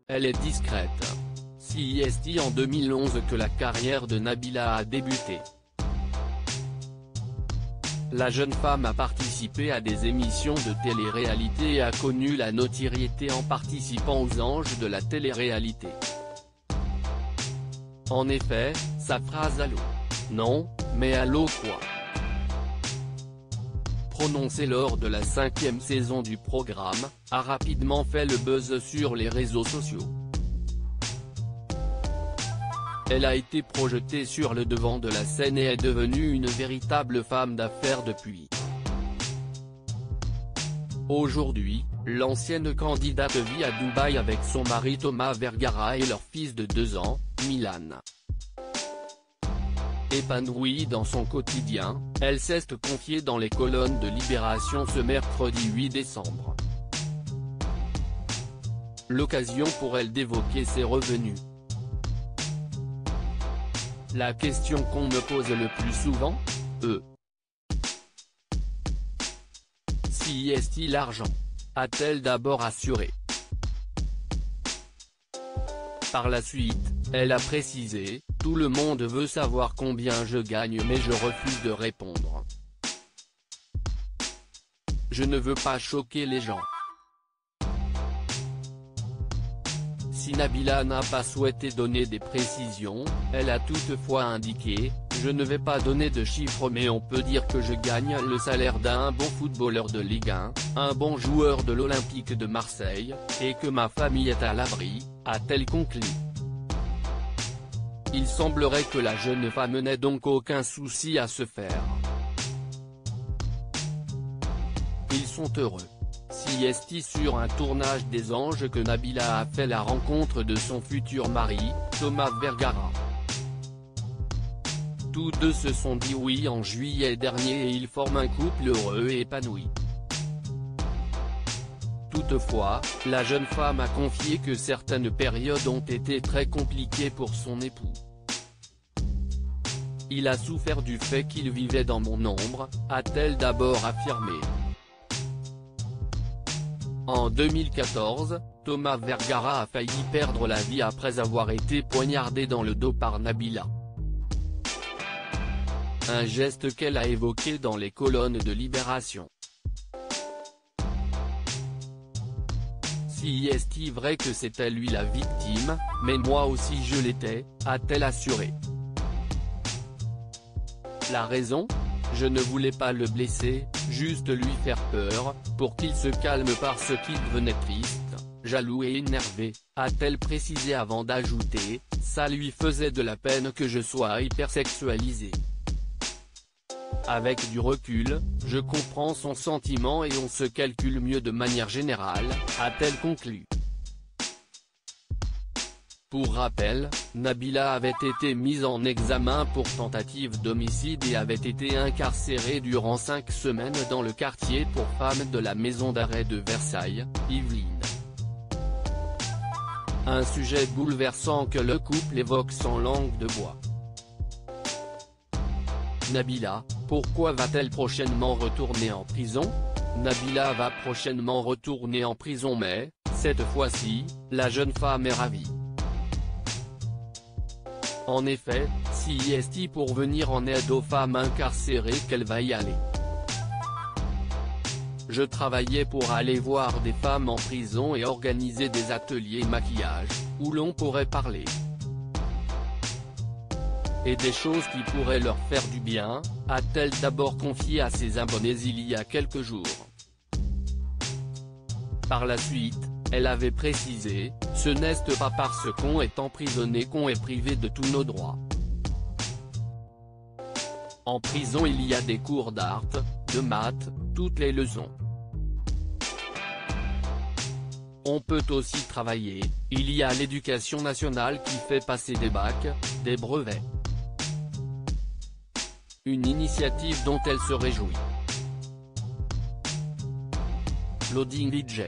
Elle est discrète. C'est en 2011 que la carrière de Nabila a débuté. La jeune femme a participé à des émissions de télé-réalité et a connu la notoriété en participant aux Anges de la télé-réalité. En effet, sa phrase « Allô ? Non, mais allô quoi ?» prononcée lors de la 5e saison du programme, a rapidement fait le buzz sur les réseaux sociaux. Elle a été projetée sur le devant de la scène et est devenue une véritable femme d'affaires depuis. Aujourd'hui, l'ancienne candidate vit à Dubaï avec son mari Thomas Vergara et leur fils de 2 ans, Milan. Épanouie dans son quotidien, elle s'est confiée dans les colonnes de Libération ce mercredi 8 décembre. L'occasion pour elle d'évoquer ses revenus. La question qu'on me pose le plus souvent, Si est-il l'argent ? A-t-elle d'abord assuré. Par la suite, elle a précisé, tout le monde veut savoir combien je gagne mais je refuse de répondre. Je ne veux pas choquer les gens. Si Nabila n'a pas souhaité donner des précisions, elle a toutefois indiqué, je ne vais pas donner de chiffres mais on peut dire que je gagne le salaire d'un bon footballeur de Ligue 1, un bon joueur de l'Olympique de Marseille, et que ma famille est à l'abri, a-t-elle conclu. Il semblerait que la jeune femme n'ait donc aucun souci à se faire. Ils sont heureux. C'est sur un tournage des Anges que Nabila a fait la rencontre de son futur mari, Thomas Vergara. Tous deux se sont dit oui en juillet dernier et ils forment un couple heureux et épanoui. Toutefois, la jeune femme a confié que certaines périodes ont été très compliquées pour son époux. Il a souffert du fait qu'il vivait dans mon ombre, a-t-elle d'abord affirmé. En 2014, Thomas Vergara a failli perdre la vie après avoir été poignardé dans le dos par Nabila. Un geste qu'elle a évoqué dans les colonnes de Libération. Si est-il vrai que c'était lui la victime, mais moi aussi je l'étais, a-t-elle assuré. La raison ? Je ne voulais pas le blesser, juste lui faire peur, pour qu'il se calme parce qu'il devenait triste, jaloux et énervé, a-t-elle précisé avant d'ajouter, ça lui faisait de la peine que je sois hypersexualisé. Avec du recul, je comprends son sentiment et on se calcule mieux de manière générale, a-t-elle conclu. Pour rappel, Nabila avait été mise en examen pour tentative d'homicide et avait été incarcérée durant 5 semaines dans le quartier pour femmes de la maison d'arrêt de Versailles, Yvelines. Un sujet bouleversant que le couple évoque sans langue de bois. Nabila, pourquoi va-t-elle prochainement retourner en prison ? Nabila va prochainement retourner en prison mais, cette fois-ci, la jeune femme est ravie. En effet, si est pour venir en aide aux femmes incarcérées qu'elle va y aller. Je travaillais pour aller voir des femmes en prison et organiser des ateliers maquillage, où l'on pourrait parler. Et des choses qui pourraient leur faire du bien, a-t-elle d'abord confié à ses abonnés il y a quelques jours. Par la suite, elle avait précisé, ce n'est pas parce qu'on est emprisonné qu'on est privé de tous nos droits. En prison il y a des cours d'art, de maths, toutes les leçons. On peut aussi travailler, il y a l'éducation nationale qui fait passer des bacs, des brevets. Une initiative dont elle se réjouit. Loading DJ.